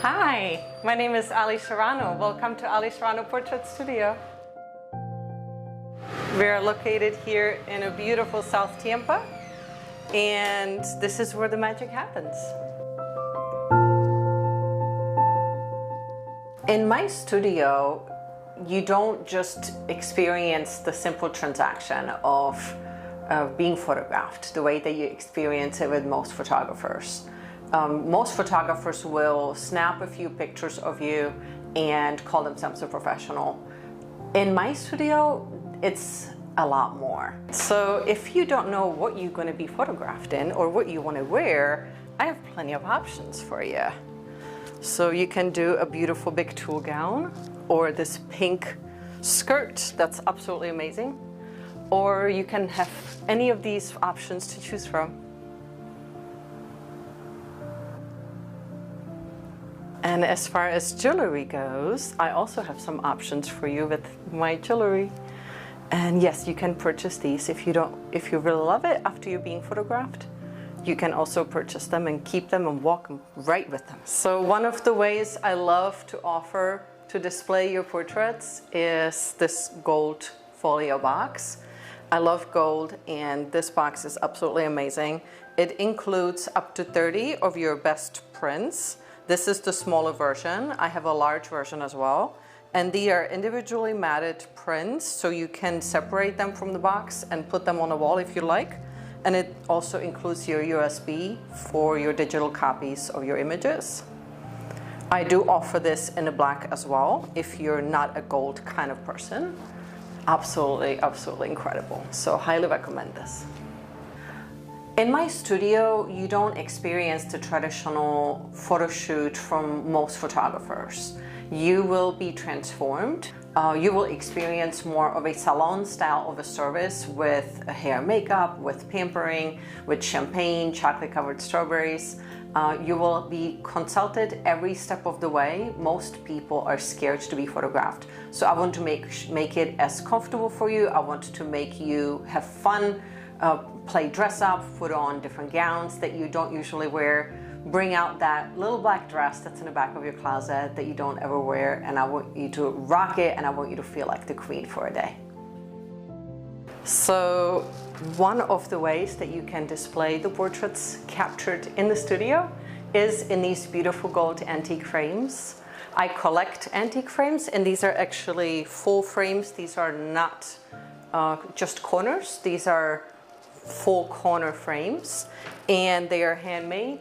Hi, my name is Allie Serrano. Welcome to Allie Serrano Portraits Studio. We are located here in a beautiful South Tampa, and this is where the magic happens. In my studio, you don't just experience the simple transaction of being photographed the way that you experience it with most photographers. Most photographers will snap a few pictures of you and call themselves a professional. In my studio, it's a lot more. So if you don't know what you're going to be photographed in or what you want to wear, I have plenty of options for you. So you can do a beautiful big tulle gown or this pink skirt that's absolutely amazing. Or you can have any of these options to choose from. And as far as jewelry goes, I also have some options for you with my jewelry. And yes, you can purchase these if you really love it after you're being photographed. You can also purchase them and keep them and walk right with them. So one of the ways I love to offer to display your portraits is this gold folio box. I love gold, and this box is absolutely amazing. It includes up to 30 of your best prints. This is the smaller version. I have a large version as well. And they are individually matted prints, so you can separate them from the box and put them on the wall if you like. And it also includes your USB for your digital copies of your images. I do offer this in a black as well, if you're not a gold kind of person. Absolutely, absolutely incredible. So highly recommend this. In my studio, you don't experience the traditional photo shoot from most photographers. You will be transformed. You will experience more of a salon style of a service with hair makeup, with pampering, with champagne, chocolate-covered strawberries. You will be consulted every step of the way. Most people are scared to be photographed. So I want to make it as comfortable for you. I want to make you have fun, play dress up, put on different gowns that you don't usually wear. Bring out that little black dress that's in the back of your closet that you don't ever wear, and I want you to rock it, and I want you to feel like the queen for a day. So one of the ways that you can display the portraits captured in the studio is in these beautiful gold antique frames. I collect antique frames, and these are actually full frames. These are not just corners. These are full corner frames, and they are handmade.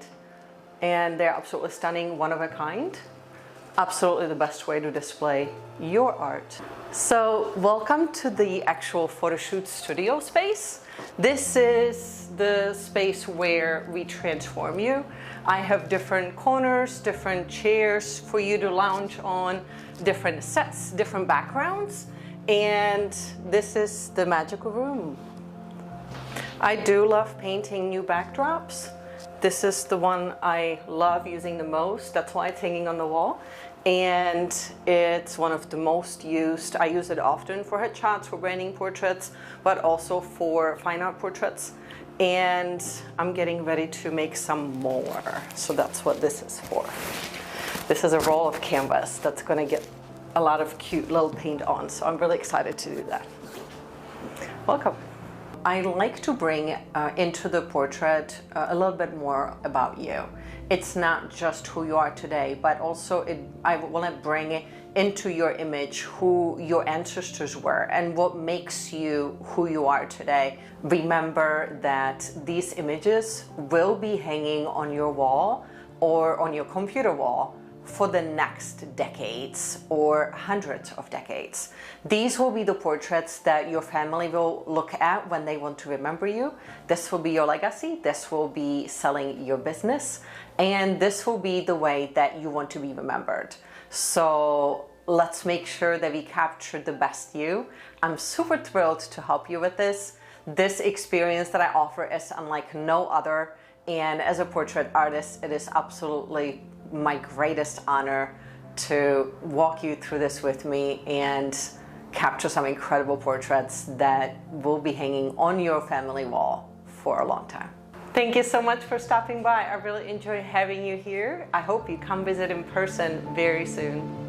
And they're absolutely stunning, one of a kind. Absolutely the best way to display your art. So welcome to the actual photo shoot studio space. This is the space where we transform you. I have different corners, different chairs for you to lounge on, different sets, different backgrounds. And this is the magical room. I do love painting new backdrops. This is the one I love using the most. That's why it's hanging on the wall. And it's one of the most used. I use it often for headshots, for branding portraits, but also for fine art portraits. And I'm getting ready to make some more. So that's what this is for. This is a roll of canvas that's going to get a lot of cute little paint on. So I'm really excited to do that. Welcome. I like to bring into the portrait a little bit more about you. It's not just who you are today, but also I want to bring into your image who your ancestors were and what makes you who you are today. Remember that these images will be hanging on your wall or on your computer wall for the next decades or hundreds of decades. These will be the portraits that your family will look at when they want to remember you. This will be your legacy. This will be selling your business. And this will be the way that you want to be remembered. So let's make sure that we capture the best you. I'm super thrilled to help you with this. This experience that I offer is unlike no other. And as a portrait artist, it is absolutely my greatest honor to walk you through this with me and capture some incredible portraits that will be hanging on your family wall for a long time. Thank you so much for stopping by. I really enjoy having you here. I hope you come visit in person very soon.